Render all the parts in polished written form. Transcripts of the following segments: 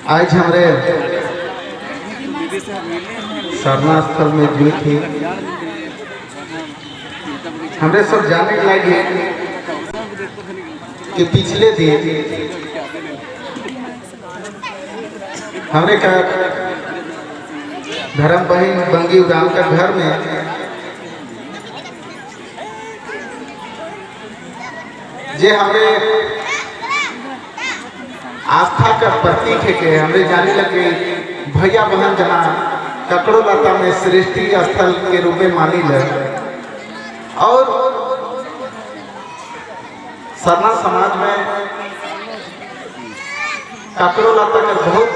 आज हमारे सरना स्थल में जुई थी। हमरे सब जानने के लगे कि पिछले दिन हमरे का धर्म बहन बंगी उड़ान का घर में जे हमें आस्था का प्रतीक है कि हमें जाने लगे भैया बहन जहाँ ककड़ो लता में सृष्टि स्थल के रूप में मानी ले और सरना समाज में ककड़ो लता का बहुत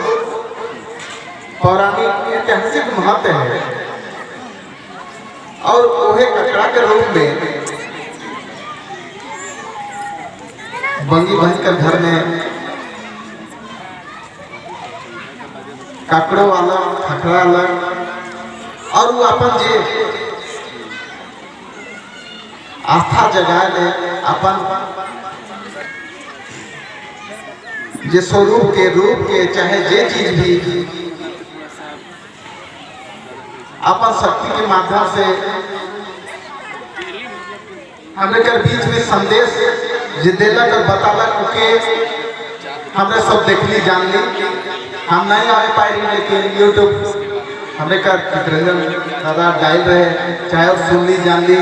पौराणिक ऐतिहासिक महत्व है और वह ककड़ा के रूप में बंगी बहन के घर में ककड़ो वाला खखड़ा अलग और वो अपन जे आस्था जगाए ले अपन जे स्वरूप के रूप के चाहे जे चीज भी अपन शक्ति के माध्यम से हमने कर बीच में संदेश जे देलक और बतालक के हमने सब देखली जान ली। हम नहीं आए पाए लेकिन यूट्यूब हमने कर चित्रंजन दादा डाल रहे चाहे और सुन ली जान ली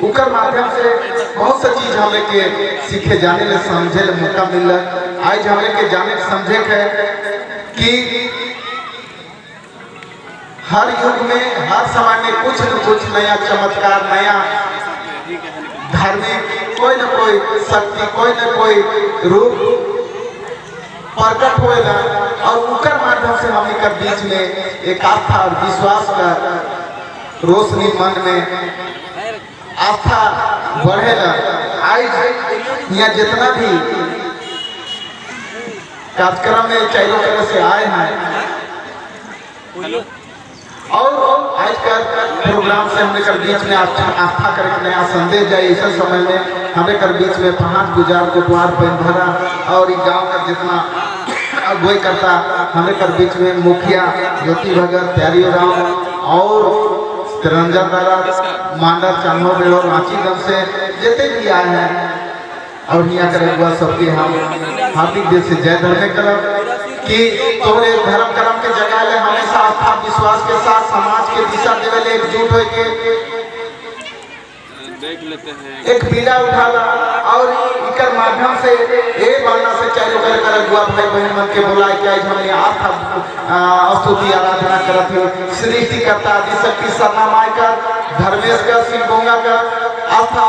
उकर माध्यम से बहुत सी चीज हमें के सीखे जाने ले समझे ले मौका मिल रहा। आज हमें के जाने समझे है कि हर युग में हर समय में कुछ न कुछ नया चमत्कार नया धार्मिक कोई न कोई शक्ति कोई न कोई रूप प्रकट होएगा और उनकर माध्यम से हम कर बीच में एक आस्था और विश्वास का रोशनी मन में आस्था बढ़ेगा। आज यहाँ जितना भी कार्यक्रम में चारों तरह से आए हैं और आज का प्रोग्राम से हमने कर बीच में आस्था करके नया संदेश जाए इस समय में हमें कर बीच में पहाड़ गुजार को द्वार बंधरा और इस गांव का जितना अगुवाई करता हमें कर बीच में मुखिया ज्योति भगत प्यारी राम और तिरंजन दादा मांडर चांदो बेड़ो रांचीगंज से जितने भी आए हैं और यहाँ करेगा सबके हम हार्दिक दिल से जय धर्म करब कि तोरे धर्म कर्म के जगह ले हमेशा आस्था विश्वास के साथ समाज के दिशा देवे ले एकजुट हो के देख लेते हैं एक बीड़ा उठाला और इकर माध्यम से ए बनना से चारों कर गुआ भाई बहन मन के बुलाए के आज हमने आस्था स्तुति आराधना करत है सृष्टि करता आदि शक्ति सरना माई का धर्मेश का शिव गंगा का आस्था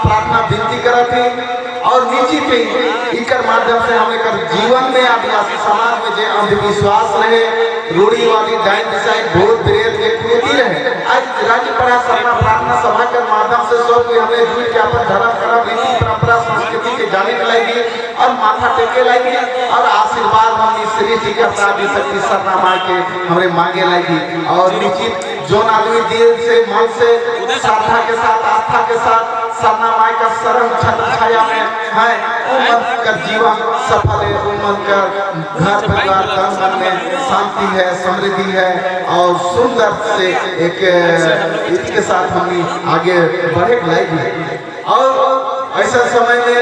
प्रार्थना विनती करत है और निश्चित ही इकर माध्यम से हमें कर जीवन में आदिवासी समाज में जो अंधविश्वास रहे रूढ़ी वाली डाइन दिशाई भूत प्रेत के कृति रहे आज राज्य परा सरना प्रार्थना सभा के माध्यम से सब कोई हमें जुड़ के अपन धर्म कर्म रीति परंपरा संस्कृति के जाने के लागी और माथा टेके लागी और आशीर्वाद हम सृष्टि करता आदि शक्ति सरना माई के हमें मांगे लागी और निश्चित जो आदमी दिल से मन से श्रद्धा के साथ आस्था के साथ सरना माई का शरण छत्र छाया में है उमन का जीवन सफल है उमन का घर परिवार तन मन में शांति है समृद्धि है और सुंदर से एक इसके साथ हम आगे बढ़े लाएंगे और ऐसा समय में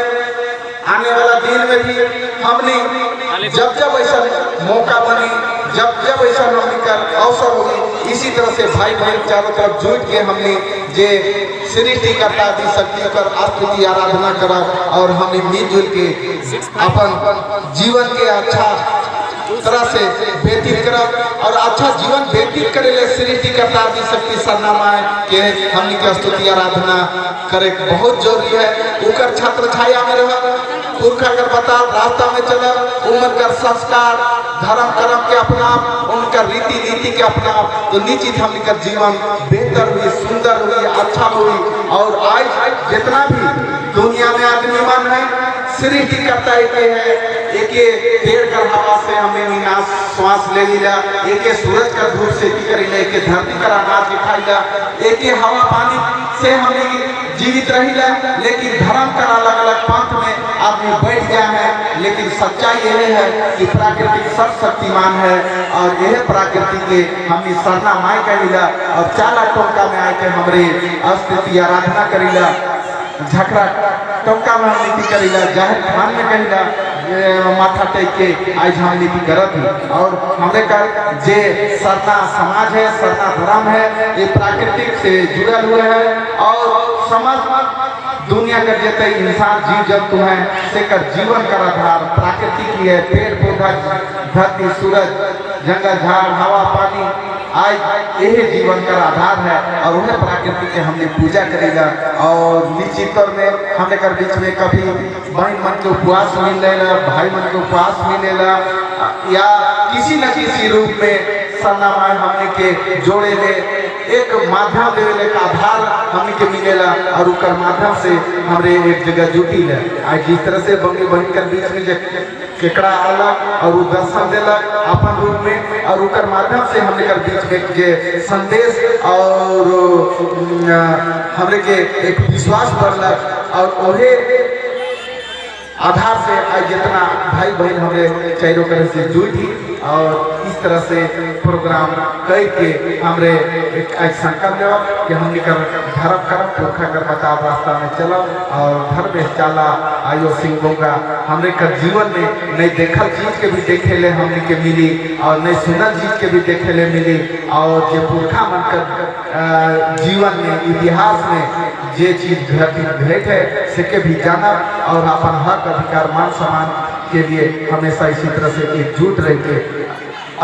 आने वाला दिन में भी हमने जब जब ऐसा मौका बनी जब जब ऐसा हमने का अवसर होगी इसी तरह से भाई बहन चारों तरफ जुट के हमने जे सृष्टि करता दी शक्ति कर स्तुति आराधना करा और हमने मिलजुल के अपन जीवन के अच्छा तरह से व्यतीत करा और अच्छा जीवन व्यतीत करे ले सृष्टि करता दी शक्ति सरना माई के हमने के स्तुति आराधना करे बहुत जरूरी है उकर छत्र छाया में रह पुरखा कर बता रास्ता में चला उम्र कर संस्कार धर्म कर्म के अपना उनका रीति नीति के अपना तो निश्चित हम का जीवन बेहतर हुई सुंदर हुई अच्छा हुई और आज जितना भी दुनिया में आदमी मन है सृष्टि करता है एक पेड़ का हवा से हमें विनाश श्वास ले लिया एक सूरज का धूप से कर ले एक धरती का अनाज खाई ला एक हवा पानी से हमें जीवित रही ला लेकिन धर्म का अलग अलग पंथ में आदमी बैठ गया है लेकिन सच्चाई यह है कि प्राकृतिक सर्वशक्तिमान है और यह प्रकृति के हमने सरना माई कहिला और चाला टोंका में आए के हमरे अस्तित्व आराधना करिला झकरा टोंका में हम नीति करिला जाहिर खान में कहिला माथा टेक के आज हम नीति करत है और हमरे का जे सरना समाज है सरना धर्म है ये प्राकृतिक से जुड़े हुए हैं और समाज दुनिया का जितने इंसान जीव जंतु हैं से कर जीवन का आधार प्राकृतिक ही है पेड़ पौधा धरती सूरज जंगल झाड़ हवा पानी आज यही जीवन का आधार है और वह प्राकृतिक के हमने पूजा करेगा और निश्चित तौर में हमने कर बीच में कभी बहन मन के उपवास मिलेगा भाई मन के उपवास मिलेगा या किसी न किसी रूप में सरना माई हमने के जोड़े में एक माध्यम देने का आधार हमने के मिलेला और उकर माध्यम से हमरे एक जगह जुटी है आज जिस तरह से बंगी बहन के बीच में केकड़ा आला और वो दर्शन देलक अपन रूप में और उकर माध्यम से हमने कर बीच में जे संदेश और हमरे के एक विश्वास बढ़लक और ओहे आधार से आज जितना भाई बहन हमें चारों तरह से जुड़ी और इस तरह से प्रोग्राम करके हमरे एक संकल्प लेवा कि हमने कर धर्म करम धोखा कर बताव रास्ता में चलो और धर्म में चला आयो सिंह होगा हमरे का जीवन में नहीं देखल चीज के भी देखे ले हमने के मिली और नहीं सुनल चीज के भी देखे ले मिली और जो पुरखा मन कर जीवन में इतिहास में जे चीज भेंट है से भी जाना और अपन हक अधिकार मान सम्मान के लिए हमेशा इसी तरह से एकजुट रह के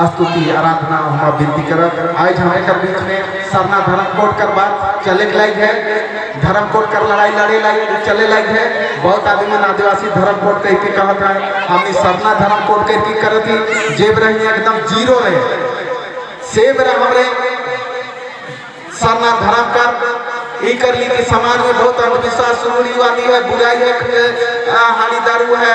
स्तुति आराधना हम विनती करब आज हमारे बीच में सरना धर्म कोड कर बात चले लायक है धर्म कोड कर लड़ाई लड़े लायक चले लायक है बहुत आदमी आदिवासी धर्म कोड कह के कहत है हमने सरना धर्म कोड कह के करत ही जेब रही एकदम जीरो रहे सेब रहे हमारे सरना धर्म कर ये कर ली कि समाज में बहुत अंधविश्वास रूढ़िवादी है बुराई है हानि दारू है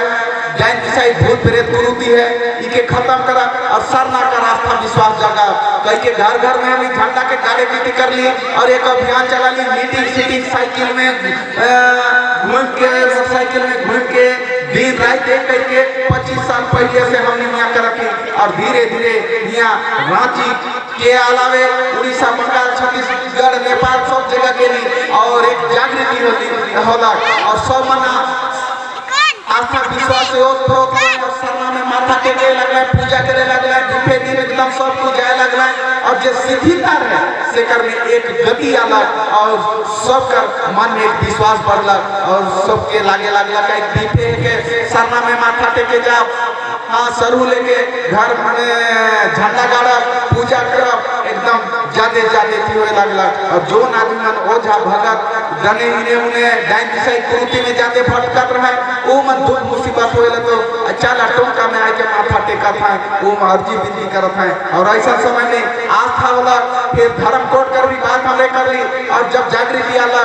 जैन ईसाई भूत प्रेत कुरूती है इके खत्म करा और सरना का रास्ता विश्वास जगा कई के घर घर में हम झंडा के गाड़ी नीति कर ली और एक अभियान चला ली मीटिंग सीटिंग साइकिल में घूम के साइकिल में घूम के दिन रात एक करके 25 साल पहले से हमने यहाँ कर रखी और धीरे धीरे यहाँ रांची के अलावे उड़ीसा बंगाल छत्तीसगढ़ नेपाल सब जगह के लिए और एक जागृति होला और सब मना आस्था विश्वास से और सरना में माथा टेके लगला पूजा करे लगला दुपे दिन एकदम सब कुछ जाए लगला और जो सिद्धिदार है से कर में एक गति आला और सब का मन में एक विश्वास बढ़ला और सबके लागे लगला का एक दीपे के सरना में माथा टेके जाओ हाँ सरू लेके घर में झंडा गाड़ा पूजा करब एकदम जादे जादे थी हुए लगला और जो आदमी मन ओझा भगत गने इने उने डाइन दिशाई कुरुति में जाते भटकत रहे वो मन दुख मुसीबत होए लगे चला टोंका में आके माथा टेका था वो अर्जी विनती करत है और ऐसा समय में आस्था वाला फिर धर्म कोड कर भी बात हमने कर ली और जब जागृति आला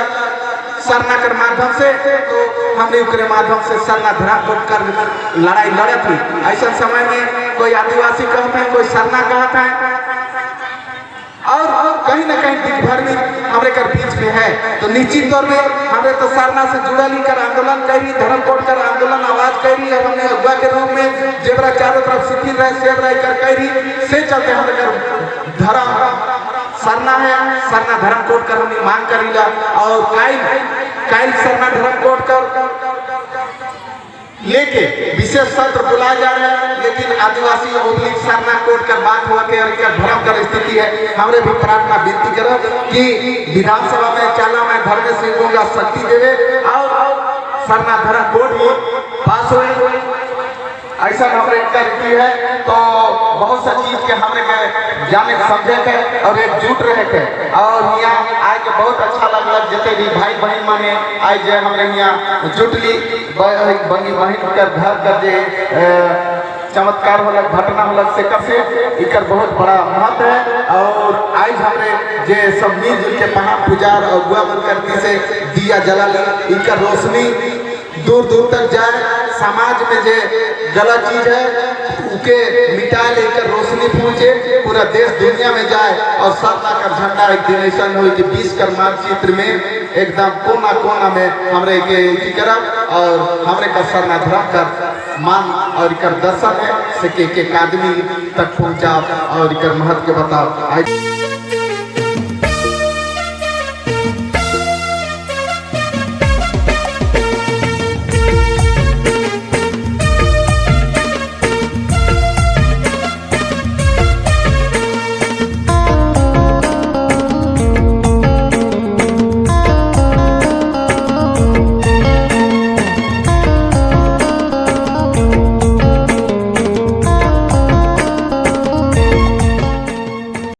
सरना के माध्यम से तो हमने उसके माध्यम से सरना धर्म कोड कर लड़ाई लड़े थी ऐसा समय में कोई आदिवासी कहते हैं कोई सरना कहता है और कहीं ना कहीं दिन भर में हमारे कर बीच में है तो निश्चित तौर में हमें तो सरना से जुड़ा ली कर आंदोलन करी धर्म कोड कर आंदोलन आवाज करी और हमने अगुआ के रूप में जेबरा चारों तरफ शिथिल रहे सेब रह कर करी से चलते हमारे कर धर्म सरना है सरना धर्म कोड कर हमने मांग करीला और काइल सरना धर्म कोड कर लेके विशेष सत्र बुलाया जा रहा है लेकिन आदिवासी ओबलिक सरना कोड कर बात हुआ के धर्म कर स्थिति है हमरे भी प्रार्थना विनती करो कि विधानसभा में चला मैं धर्म सिंह का शक्ति देवे और सरना धर्म कोड पास हुए ऐसा हमारे की है तो बहुत सा चीज के हमने के जाने समझे थे और एकजुट रहे थे और यहाँ आए के बहुत अच्छा लगल जितने भी भाई बहन माने आए जे हमने यहाँ जुटली बनी बहन कर घर कर जे चमत्कार होला घटना होला से कैसे इकर बहुत बड़ा महत्व है और आज हमने जे सब मिलजुल के पहाड़ पुजार और गुआ मन करती से दिया जला इनका रोशनी दूर दूर तक जाए समाज में जे गलत चीज है उके मिटा लेकर रोशनी पहुंचे पूरा देश दुनिया में जाए और सरना का झंडा एक दिन ऐसा हो कि 20 कर मानचित्र में एकदम कोना कोना में हमरे के करब और हमरे का सरना धर्म कर मान और इकर दर्शन है से के आदमी तक पहुँचाओ और इकर महत्व के बताओ।